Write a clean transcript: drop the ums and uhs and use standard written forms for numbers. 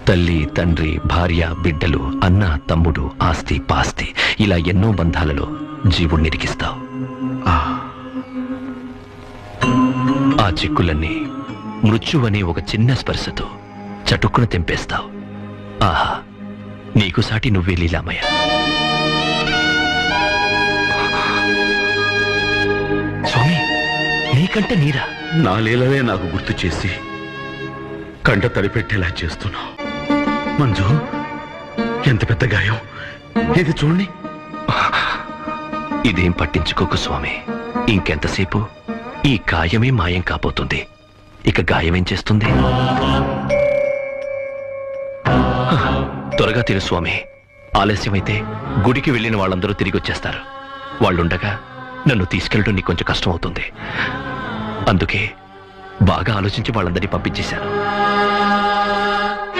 తల్లి, తండ్రి, భార్య, బిడ్డలు, అన్న, తమ్ముడు, ఆస్తి, పాస్తి, ఇలా ఎన్నో బంధాలలో జీవుణ్ణి ఇరికిస్తావు. ఆ చిక్కులన్నీ మృత్యువనే ఒక చిన్న స్పర్శతో చటుక్కున తెంపేస్తావు. ఆహా, నీకు సాటి నువ్వే లీలామయ్య. స్వామి, నీకంటే నీరా? నా లీలలే నాకు గుర్తు చేసి కంట తడిపెట్టేలా చేస్తున్నావు. మంజు, ఎంత పెద్ద గాయం ఇది, చూడండి. ఇదేం పట్టించుకోకు స్వామి. ఇంకెంతసేపు ఈ గాయమే మాయం కాబోతుంది. ఇక గాయమేం చేస్తుంది? త్వరగా తిరు స్వామి. ఆలస్యమైతే గుడికి వెళ్ళిన వాళ్ళందరూ తిరిగి వచ్చేస్తారు. వాళ్ళుండగా నన్ను తీసుకెళ్ళడం నీకు కొంచెం కష్టం అవుతుంది. అందుకే బాగా ఆలోచించి వాళ్ళందరినీ పంపించేశాను.